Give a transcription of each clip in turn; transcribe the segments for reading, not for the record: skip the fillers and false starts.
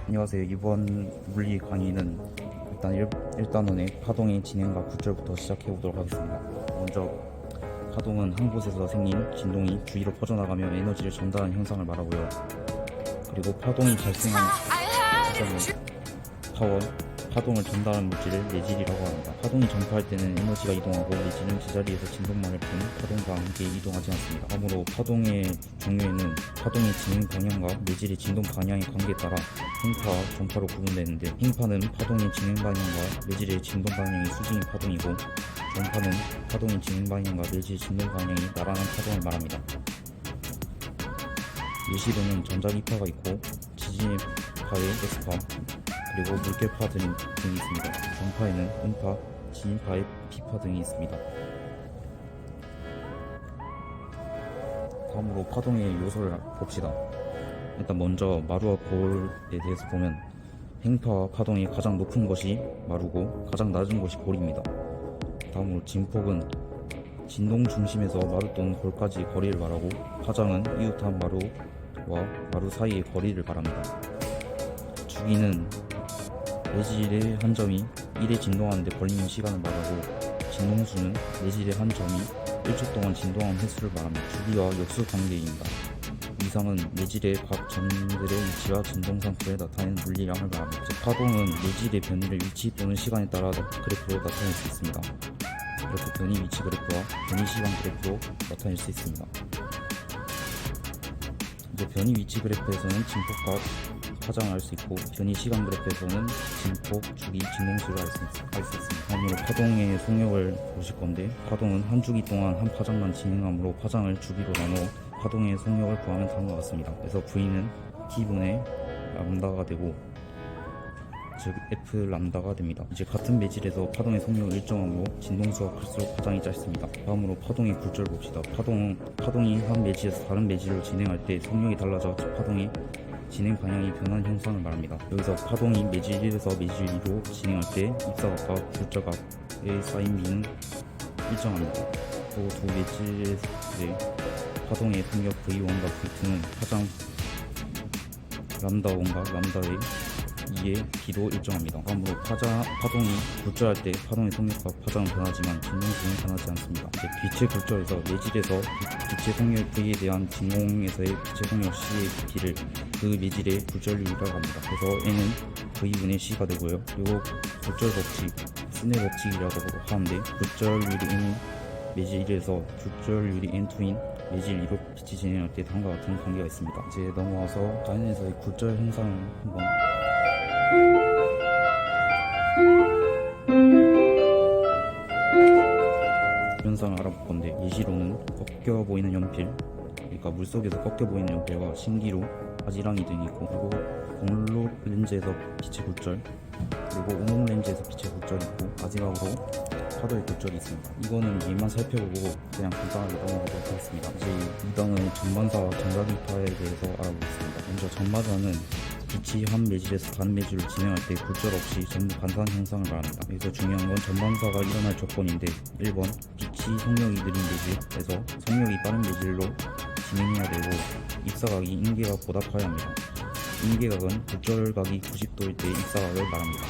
안녕하세요. 이번 물리 강의는 일단원의 파동의 진행과 구조부터 시작해 보도록 하겠습니다. 먼저 파동은 한 곳에서 생긴 진동이 주위로 퍼져나가며 에너지를 전달하는 현상을 말하고요. 그리고 파동이 발생한 시점은 파동을 전달하는 물질을 내질이라고 합니다. 파동이 전파할 때는 에너지가 이동하고 내질은 제자리에서 진동만 할 뿐 파동과 함께 이동하지 않습니다. 다음으로 파동의 종류에는 파동의 진행 방향과 내질의 진동 방향의 관계에 따라 행파와 전파로 구분되는데, 행파는 파동의 진행 방향과 내질의 진동 방향이 수직인 파동이고, 전파는 파동의 진행 방향과 내질의 진동 방향이 나란한 파동을 말합니다. 예시로는 전자기파가 있고 지진파의 S파, 그리고 물결파 등이 있습니다. 전파에는 음파, 지진파의 P파 등이 있습니다. 다음으로 파동의 요소를 봅시다. 일단 먼저 마루와 볼에 대해서 보면, 행파와 파동이 가장 높은 것이 마루고 가장 낮은 것이 볼입니다. 다음으로 진폭은 진동 중심에서 마루 또는 볼까지 거리를 말하고, 파장은 이웃한 마루와 마루 사이의 거리를 말합니다. 주기는 내질의 한 점이 1에 진동하는데 걸리는 시간을 말하고, 진동수는 내질의 한 점이 1초 동안 진동한 횟수를 말합니다. 주기와 역수 관계입니다. 이상은 내질의 각 점들의 위치와 진동 상수에 나타내는 물리량을 말합니다. 파동은 내질의 변이를 위치 또는 시간에 따라 그래프로 나타낼 수 있습니다. 이렇게 변이 위치 그래프와 변이 시간 그래프로 나타낼 수 있습니다. 이제 변이 위치 그래프에서는 진폭과 파장을 알 수 있고, 변이 시간 그래프에서는 진폭, 주기, 진동수를 알 수 있습니다. 다음으로 파동의 속력을 보실 건데, 파동은 한 주기 동안 한 파장만 진행하므로 파장을 주기로 나누어 파동의 속력을 구하면 다음과 같습니다. 그래서 V는 T분의 람다가 되고, 즉 F 람다가 됩니다. 이제 같은 매질에서 파동의 속력을 일정하므로 진동수가 클수록 파장이 짧습니다. 다음으로 파동의 굴절을 봅시다. 파동이 한 매질에서 다른 매질로 진행할 때 속력이 달라져 파동의 진행 방향이 변하는 현상을 말합니다. 여기서 파동이 매질 1에서 매질 2로 진행할 때 입사각과 굴절각에 쌓인 비는 일정합니다. 또 두 매질의 파동의 속력 V1과 V2는 파장 람다1과 람다의 2의 B도 일정합니다. 다음으로 파동이 굴절할 때 파동의 속력과 파장은 변하지만 진동수는 변하지 않습니다. 빛의 굴절에서 매질에서 빛의 속력 V에 대한 진공에서의 빛의 속력 C의 B를 그 매질의 굴절률이라고 합니다. 그래서 N은 V분의 C가 되고요. 그리고 굴절 법칙, 스넬 법칙이라고 하는데, 굴절률이 N인 매질 1에서 굴절률이 N2인 매질 2로 빛이 진행할 때 다음과 같은 관계가 있습니다. 이제 넘어와서 자연에서의 굴절 현상을 한번 현상을 알아볼 건데, 예시로는 꺾여 보이는 연필, 그러니까 물속에서 꺾여 보이는 연필과 신기루, 바지랑이 등이 있고, 그리고 공로 렌즈에서 빛의 굴절, 그리고 우목 렌즈에서 빛의 굴절이 있고, 마지막으로 파도의 굴절이 있습니다. 이거는 얘만 살펴보고 그냥 간단하게 넘어가도록 하겠습니다. 이제 2단은 전반사와 전자기파에 대해서 알아보겠습니다. 먼저 전반사는 빛이 한 매질에서 다른 매질로 진행할 때 굴절 없이 전부 반사하는 현상을 말합니다. 여기서 중요한 건 전반사가 일어날 조건인데, 1번 빛이 속력이 느린 매질에서 속력이 빠른 매질로 진행해야 되고, 입사각이 인계각 보다 커야 합니다. 인계각은 굴절각이 90도일 때 입사각을 말합니다.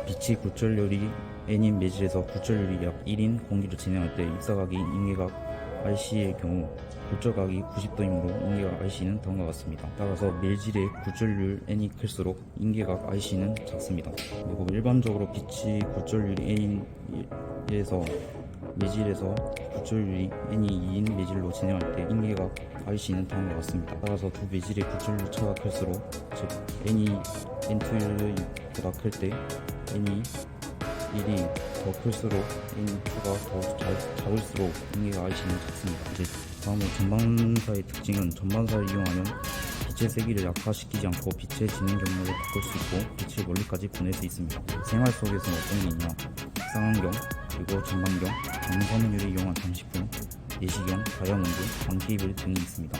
빛이 굴절률이 N인 매질에서 굴절률이 약 1인 공기로 진행할 때 입사각이 인계각 RC의 경우 굴절각이 90도이므로 인계각 RC는 다음과 같습니다. 따라서 매질의 굴절률 N이 클수록 인계각 RC는 작습니다. 그리고 일반적으로 빛이 굴절률이 N에서 매질에서 굴절률이 N이 2인 매질로 진행할 때 인계각 RC는 다음과 같습니다. 따라서 두 매질의 굴절률 차가 클수록, 즉 N이 N2보다 클 때 N이 1이 더 클수록 N2가 더 작을수록 인계각 RC는 작습니다. 이제 다음으로 전반사의 특징은, 전반사를 이용하면 빛의 세기를 약화시키지 않고 빛의 진행 경로를 바꿀 수 있고 빛을 멀리까지 보낼 수 있습니다. 생활 속에서는 어떤 게 있냐, 쌍안경, 그리고 전반경, 광섬유를 이용한 장식품, 내시경, 다이아몬드, 광케이블 등이 있습니다.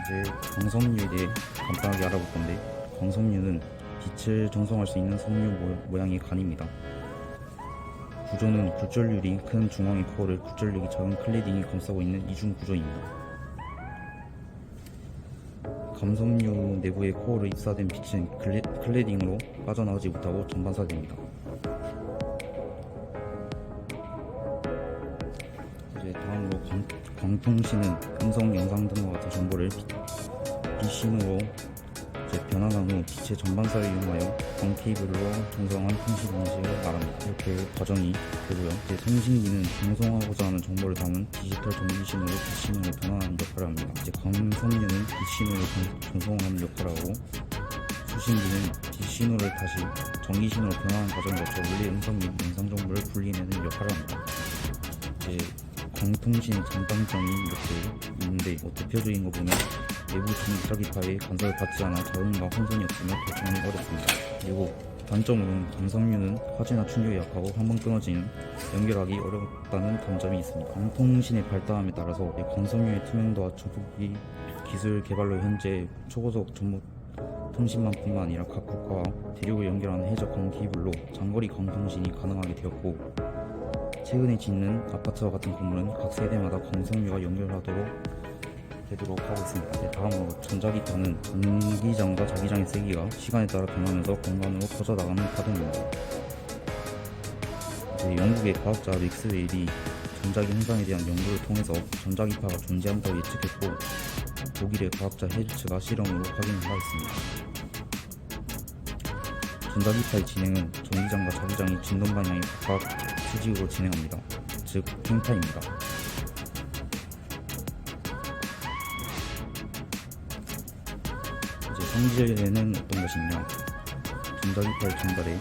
이제 광섬유에 대해 간단하게 알아볼 건데, 광섬유는 빛을 전송할 수 있는 섬유 모양의 간입니다. 구조는 굴절률이 큰 중앙의 코어를 굴절력이 작은 클레딩이 감싸고 있는 이중 구조입니다. 감섬유 내부의 코어로 입사된 빛은 클레딩으로 빠져나오지 못하고 전반사됩니다. 이제 다음으로 광통신은 음성, 영상 등과 같은 정보를 빛신호로 변환한 후 빛의 전반사를 이용하여 광 케이블로 동성한 통신 방식을 말합니다. 이렇게 과정이 되고요. 이제 통신기는 방송하고자 하는 정보를 담은 디지털 전기 신호를 빛신호로 변환하는 역할을 합니다. 이제 광섬유는 빛신호를 전송하는 역할을 하고, 수신기는 빛신호를 다시 전기 신호로 변환하는 과정을 거쳐 원래 음성 및 영상 정보를 분리해내는 역할을 합니다. 이제 광통신의 장단점이 이렇게 있는데, 대표적인 거 보면 내부 전자기파에 간섭을 받지 않아 저음과 혼선이 없으며 결정이 어렵습니다. 그리고 단점으로는 광섬유는 화재나 충격에 약하고 한번 끊어지면 연결하기 어렵다는 단점이 있습니다. 광통신의 발달함에 따라서 광섬유의 투명도와 전폭기 기술 개발로 현재 초고속 전무 통신망뿐만 아니라 각 국가와 대륙을 연결하는 해적 광 케이블로 장거리 광통신이 가능하게 되었고, 최근에 짓는 아파트와 같은 건물은 각 세대마다 광섬유가 연결하도록 되도록 하고 있습니다. 다음으로 전자기파는 전기장과 자기장의 세기가 시간에 따라 변하면서 공간으로 퍼져나가는 파동입니다. 영국의 과학자 맥스웰이 전자기 현상에 대한 연구를 통해서 전자기파가 존재한다고 예측했고, 독일의 과학자 헤르츠가 실험으로 확인을 하였습니다. 전자기파의 진행은 전기장과 자기장이 진동 방향이 각각 수직으로 진행합니다. 즉 팽파입니다. 성질에는 어떤 것이냐, 전자기파의 전달에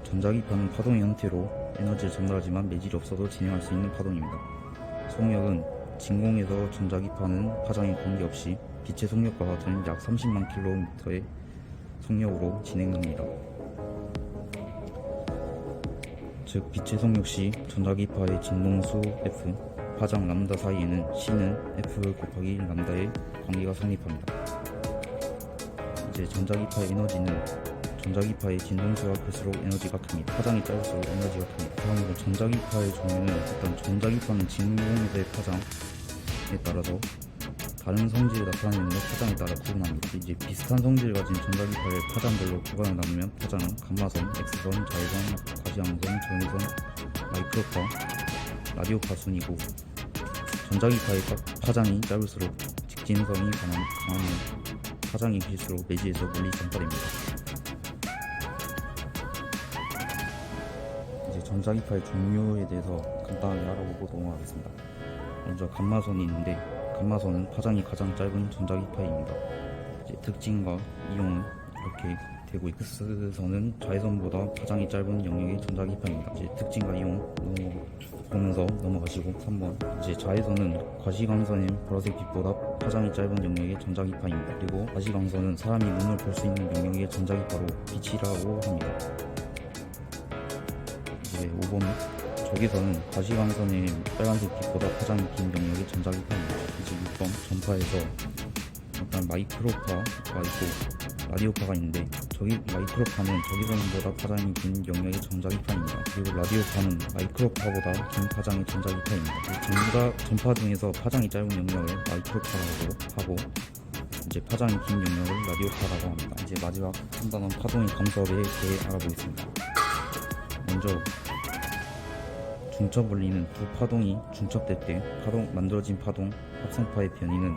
전자기파는 파동의 형태로 에너지를 전달하지만 매질이 없어도 진행할 수 있는 파동입니다. 속력은 진공에서 전자기파는 파장에 관계없이 빛의 속력과 같은 약 30만 킬로미터의 속력으로 진행합니다. 즉 빛의 속력 시 전자기파의 진동수 F, 파장 람다 사이에는 C는 F 곱하기 람다의 관계가 성립합니다. 이제 전자기파의 에너지는 전자기파의 진동수가 클수록 에너지가 큽니다. 파장이 짧을수록 에너지가 큽니다. 다음으로 전자기파의 종류는, 일단 전자기파는 진공에서의 파장에 따라서 다른 성질을 나타내는 파장에 따라 구분합니다. 이제 비슷한 성질을 가진 전자기파를 파장별로 구간을 나누면 파장은 감마선, X선, 자외선, 과시광선, 전위선, 마이크로파, 라디오파 순이고, 전자기파의 파장이 짧을수록 직진성이 강하며 파장이 길수록 매지에서 멀리 전파됩니다. 이제 전자기파의 종류에 대해서 간단하게 알아보고 넘어가겠습니다. 먼저 감마선이 있는데, 감마선은 파장이 가장 짧은 전자기파입니다. 이제 특징과 이용은 이렇게 되고, X선은 자외선보다 파장이 짧은 영역의 전자기파입니다. 이제 특징과 이용 보면서 넘어가시고, 3번 이제 자외선은 과시광선인 보라색 빛보다 파장이 짧은 영역의 전자기파입니다. 그리고 과시광선은 사람이 눈으로 볼 수 있는 영역의 전자기파로 빛이라고 합니다. 이제 5번 적외선은 과시광선의 빨간색 빛보다 파장이 긴 영역의 전자기파입니다. 이제 6번 전파에서 일단 마이크로파가 있고 라디오파가 있는데, 마이크로파는 적외선보다 파장이 긴 영역의 전자기파입니다. 그리고 라디오파는 마이크로파보다 긴 파장의 전자기파입니다. 전파 중에서 파장이 짧은 영역을 마이크로파라고 하고, 이제 파장이 긴 영역을 라디오파라고 합니다. 이제 마지막 한 단원 파동의 감소에 대해 알아보겠습니다. 먼저 중첩 원리는 두 파동이 중첩될 때 만들어진 파동 합성파의 변이는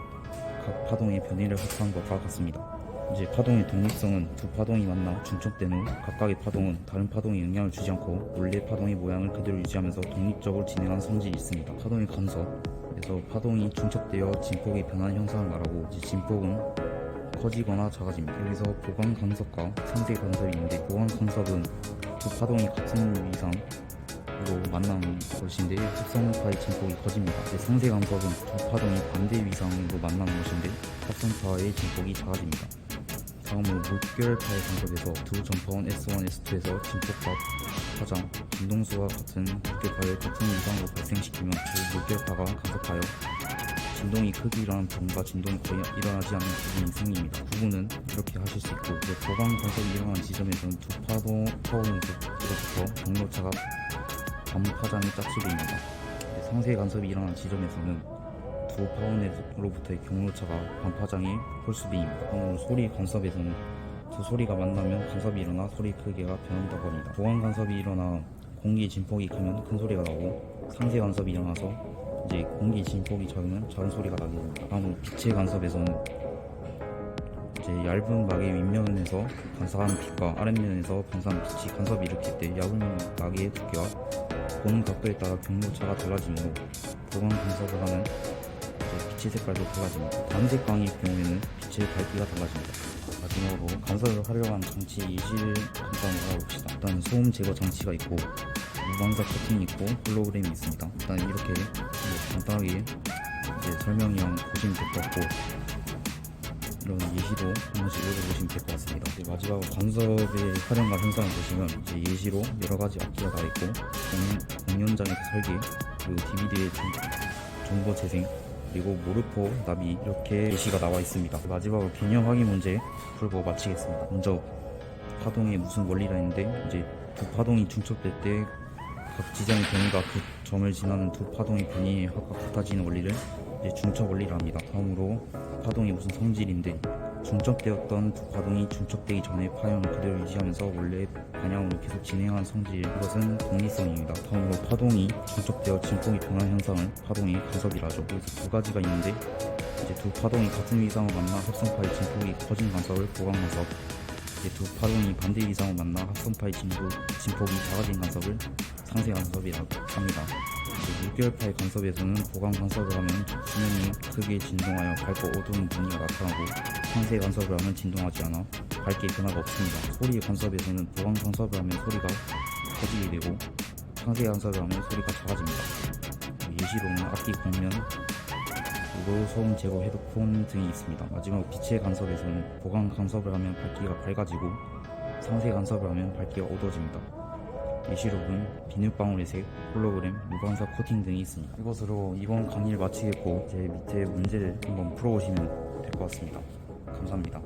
각 파동의 변이를 합한 것과 같습니다. 이제 파동의 독립성은 두 파동이 만나 중첩된 후 각각의 파동은 다른 파동에 영향을 주지 않고 원래 파동의 모양을 그대로 유지하면서 독립적으로 진행하는 성질이 있습니다. 파동의 간섭에서 파동이 중첩되어 진폭의 변화는 형상을 말하고, 이제 진폭은 커지거나 작아집니다. 여기서 보강 간섭과 상세 간섭이 있는데, 보강 간섭은 두 파동이 같은 위상으로 만나는 것인데 합성파의 진폭이 커집니다. 이제 상세 간섭은 두 파동이 반대 위상으로 만나는 것인데 합성파의 진폭이 작아집니다. 다음으로 물결파의 간섭에서 두 전파원 S1, S2에서 진폭과 파장, 진동수와 같은 물결파를 같은 위상으로 발생시키면 그 물결파가 간섭하여 진동이 크게 일어나는 부분과 진동이 거의 일어나지 않는 부분이 생깁니다. 구분은 이렇게 하실 수 있고, 보강 간섭이 일어나는 지점에서는 두 파동으로부터 경로차가 반파장의 짝수비입니다. 상세 간섭이 일어난 지점에서는 두 파원으로부터의 경로차가 반파장의 홀수비입니다. 다음으로 소리 간섭에서는 두 소리가 만나면 간섭이 일어나 소리 크기가 변한다고 합니다. 보강 간섭이 일어나 공기 진폭이 크면 큰 소리가 나고 상세 간섭이 일어나서 이제 공기 진폭이 적으면 작은 소리가 나게 됩니다. 다음으로 빛의 간섭에서는 이제 얇은 막의 윗면에서 반사하는 빛과 아랫면에서 반사하는 빛이 간섭을 일으킬 때 얇은 막의 두께와 보는 각도에 따라 경로차가 달라지므로 보강 간섭을 하면 이제 빛의 색깔도 달라집니다. 단색광일 경우에는 빛의 밝기가 달라집니다. 마지막으로 간섭을 활용한 장치 예시를 간단히 알아봅시다. 일단 소음 제거 장치가 있고 무방사 코팅이 있고 홀로그램이 있습니다. 일단 이렇게 간단하게 이제 설명이랑 보시면 될 것 같고 이런 예시도 한 번씩 읽어보시면 될 것 같습니다. 이제 마지막으로 간섭의 활용과 현상을 보시면 이제 예시로 여러 가지 악기가 다 있고 공연장에서 설계, 그리고 DVD의 정보 재생, 그리고 모르포, 나비 이렇게 예시가 나와 있습니다. 마지막으로 개념 확인 문제 풀고 마치겠습니다. 먼저 파동의 무슨 원리라 했는데 이제 두 파동이 중첩될 때 각 지점의 변이가 그 점을 지나는 두 파동의 변이에 각각 같아지는 원리를 이제 중첩 원리라 합니다. 다음으로 파동이 무슨 성질인데 중첩되었던 두 파동이 중첩되기 전에 파형을 그대로 유지하면서 원래의 방향으로 계속 진행하는 성질, 이것은 독립성입니다. 다음으로 파동이 중첩되어 진폭이 변하는 현상을 파동의 간섭이라 하죠. 그래서 두 가지가 있는데 이제 두 파동이 같은 위상으로 만나 합성파의 진폭이 커진 간섭을 보강 간섭, 이제 두 파동이 반대 위상으로 만나 합성파의 진폭이 작아진 간섭을 상세 간섭이라고 합니다. 물결파의 간섭에서는 보강 간섭을 하면 수면이 크게 진동하여 밝고 어두운 분위기가 나타나고 상세 간섭을 하면 진동하지 않아 밝게 변화가 없습니다. 소리의 간섭에서는 보강 간섭을 하면 소리가 커지게 되고 상세 간섭을 하면 소리가 작아집니다. 예시로는 악기 공면, 그리고 소음 제거 헤드폰 등이 있습니다. 마지막 빛의 간섭에서는 보강 간섭을 하면 밝기가 밝아지고 상세 간섭을 하면 밝기가 어두워집니다. 예시로는 비눗방울의 색, 홀로그램, 무반사 코팅 등이 있습니다. 이것으로 이번 강의를 마치겠고 이제 밑에 문제를 한번 풀어보시면 될 것 같습니다. 감사합니다.